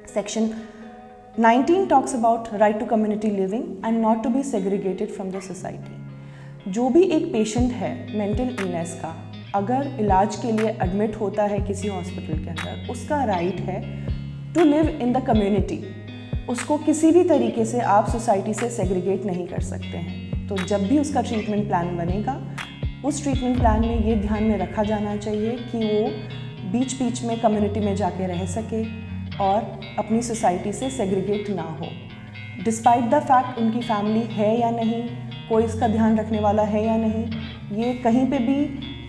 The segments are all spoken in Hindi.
Section 19 talks about right to community living and not to be segregated from the society. जो भी एक पेशेंट है मेंटल इलनेस का, अगर इलाज के लिए एडमिट होता है किसी हॉस्पिटल के अंदर, उसका राइट है to live in the community. उसको किसी भी तरीके से आप सोसाइटी से सेग्रीगेट नहीं कर सकते हैं। तो जब भी उसका ट्रीटमेंट प्लान बनेगा, उस ट्रीटमेंट प्लान में ये ध्यान में रखा जाना चाहिए कि वो बीच बीच में कम्युनिटी में जाके रह सके और अपनी सोसाइटी से सेग्रीगेट ना हो। डिस्पाइट द फैक्ट उनकी फैमिली है या नहीं, कोई इसका ध्यान रखने वाला है या नहीं, ये कहीं पे भी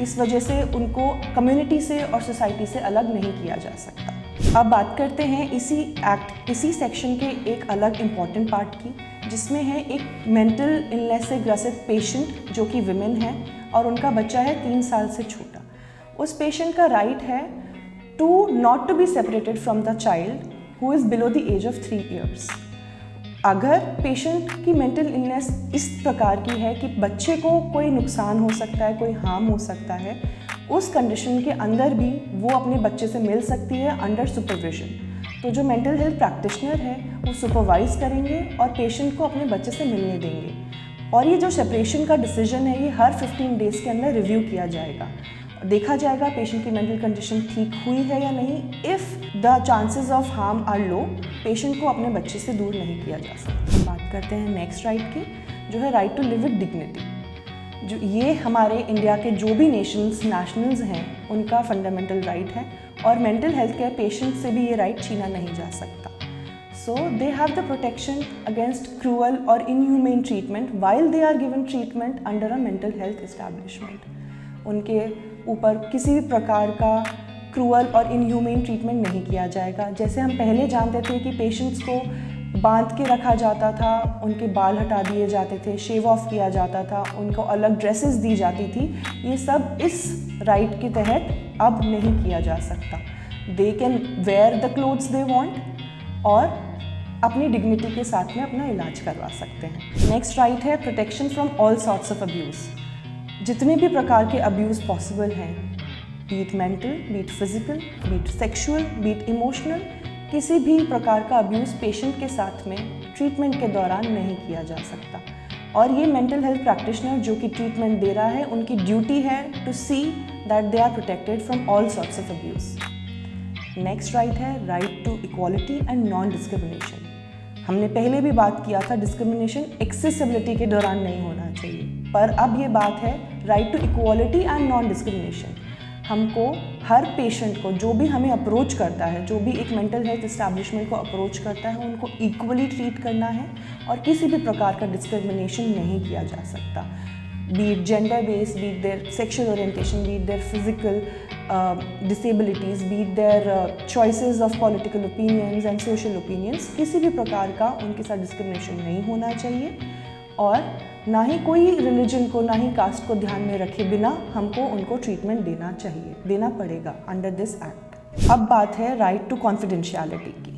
इस वजह से उनको कम्युनिटी से और सोसाइटी से अलग नहीं किया जा सकता। अब बात करते हैं इसी सेक्शन के एक अलग इम्पॉर्टेंट पार्ट की, जिसमें है एक मेंटल इलनेस से ग्रसित पेशेंट जो कि विमेन है और उनका बच्चा है 3 साल से छोटा। उस पेशेंट का राइट है to not to be separated from the child who is below the age of 3 years। अगर पेशेंट की मेंटल इलनेस इस प्रकार की है कि बच्चे को कोई नुकसान हो सकता है, कोई हार्म हो सकता है, उस कंडीशन के अंदर भी वो अपने बच्चे से मिल सकती है अंडर सुपरविजन। तो जो मेंटल हेल्थ प्रैक्टिशनर है वो सुपरवाइज करेंगे और पेशेंट को अपने बच्चे से मिलने देंगे। और ये जो सेपरेशन का डिसीजन है, ये हर 15 डेज़ के अंदर रिव्यू किया जाएगा। देखा जाएगा पेशेंट की मेंटल कंडीशन ठीक हुई है या नहीं। If the chances of harm are low, patient को अपने बच्चे से दूर नहीं किया जा सकता। हम बात करते हैं नेक्स्ट राइट की, जो है right to live with dignity. जो ये हमारे इंडिया के जो भी नेशनल्स हैं, उनका फंडामेंटल राइट है और मेंटल हेल्थ केयर पेशेंट से भी ये राइट छीना नहीं जा सकता। So they have the protection against cruel or inhumane treatment while they are given treatment under a mental health establishment. उनके ऊपर किसी भी प्रकार का क्रूअल और इनह्यूमेन ट्रीटमेंट नहीं किया जाएगा। जैसे हम पहले जानते थे कि पेशेंट्स को बांध के रखा जाता था, उनके बाल हटा दिए जाते थे, शेव ऑफ किया जाता था, उनको अलग ड्रेसेस दी जाती थी, ये सब इस राइट के तहत अब नहीं किया जा सकता। They can wear the clothes they want और अपनी डिग्निटी के साथ में अपना इलाज करवा सकते हैं। नेक्स्ट राइट है protection from all sorts of abuse. जितने भी प्रकार के अब्यूज़ पॉसिबल हैं, be it mental, be it physical, be it sexual, be it emotional, किसी भी प्रकार का अब्यूज़ पेशेंट के साथ में ट्रीटमेंट के दौरान नहीं किया जा सकता। और ये मेंटल हेल्थ प्रैक्टिशनर जो कि ट्रीटमेंट दे रहा है, उनकी ड्यूटी है to see that they are protected from all sorts of abuse. Next right है right to equality and non discrimination. हमने पहले भी बात किया था, डिस्क्रिमिनेशन एक्सेसिबिलिटी के दौरान नहीं होना चाहिए, पर अब ये बात है right to equality and non discrimination. हमको हर पेशेंट को, जो भी हमें अप्रोच करता है, जो भी एक मेंटल हेल्थ इस्टेब्लिशमेंट को अप्रोच करता है, उनको इक्वली ट्रीट करना है और किसी भी प्रकार का डिस्क्रिमिनेशन नहीं किया जा सकता। Be it gender based, be it their sexual orientation, be it their physical disabilities, be it their choices of political opinions and social opinions, किसी भी प्रकार का उनके साथ डिस्क्रिमिनेशन नहीं होना चाहिए। और ना ही कोई रिलीजन को, ना ही कास्ट को ध्यान में रखे बिना हमको उनको ट्रीटमेंट देना पड़ेगा अंडर दिस एक्ट। अब बात है राइट टू कॉन्फिडेंशियलिटी की।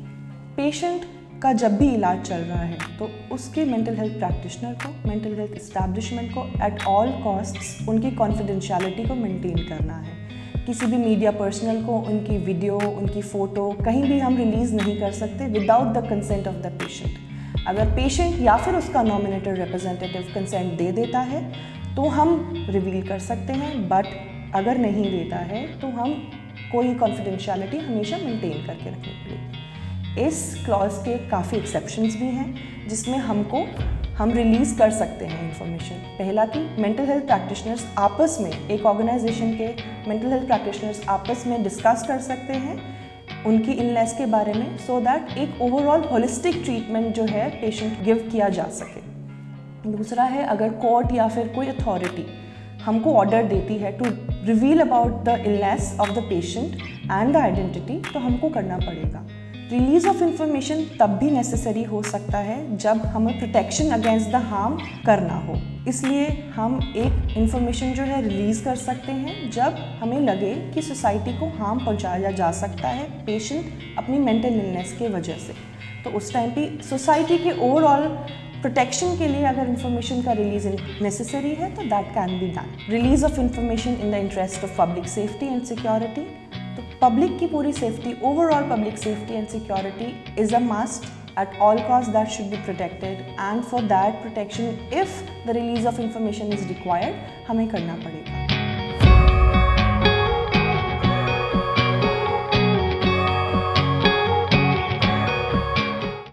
पेशेंट का जब भी इलाज चल रहा है तो उसके मेंटल हेल्थ प्रैक्टिशनर को, मेंटल हेल्थ इस्टेब्लिशमेंट को एट ऑल कॉस्ट्स उनकी कॉन्फिडेंशियलिटी को मेंटेन करना है। किसी भी मीडिया पर्सनल को उनकी वीडियो, उनकी फ़ोटो कहीं भी हम रिलीज़ नहीं कर सकते without the consent of the patient. अगर पेशेंट या फिर उसका नॉमिनेटेड रिप्रेजेंटेटिव कंसेंट दे देता है तो हम रिवील कर सकते हैं, बट अगर नहीं देता है तो हम कोई कॉन्फिडेंशियलिटी हमेशा मेंटेन करके रखनी पड़ेगी। इस क्लॉज के काफ़ी एक्सेप्शंस भी हैं जिसमें हम रिलीज़ कर सकते हैं इंफॉर्मेशन। पहला कि मेंटल हेल्थ प्रैक्टिशनर्स आपस में, एक ऑर्गेनाइजेशन के मेंटल हेल्थ प्रैक्टिशनर्स आपस में डिस्कस कर सकते हैं उनकी इलनेस के बारे में, सो दैट एक ओवरऑल होलिस्टिक ट्रीटमेंट जो है पेशेंट गिव किया जा सके। दूसरा है, अगर कोर्ट या फिर कोई अथॉरिटी हमको ऑर्डर देती है to reveal about the illness of the patient and the identity, तो हमको करना पड़ेगा। रिलीज ऑफ इंफॉर्मेशन तब भी नेसेसरी हो सकता है जब हमें प्रोटेक्शन अगेंस्ट द हार्म करना हो। इसलिए हम एक इंफॉर्मेशन जो है रिलीज़ कर सकते हैं जब हमें लगे कि सोसाइटी को हार्म पहुंचाया जा सकता है पेशेंट अपनी मेंटल इलनेस के वजह से। तो उस टाइम पे सोसाइटी के ओवरऑल प्रोटेक्शन के लिए अगर इंफॉर्मेशन का रिलीज नेसेसरी है तो that can be done. Release of information in the interest of public safety and security, तो पब्लिक की पूरी safety, overall public safety and security is a must. At all costs that should be protected, and for that protection if the release of information is required, हमें करना पड़ेगा.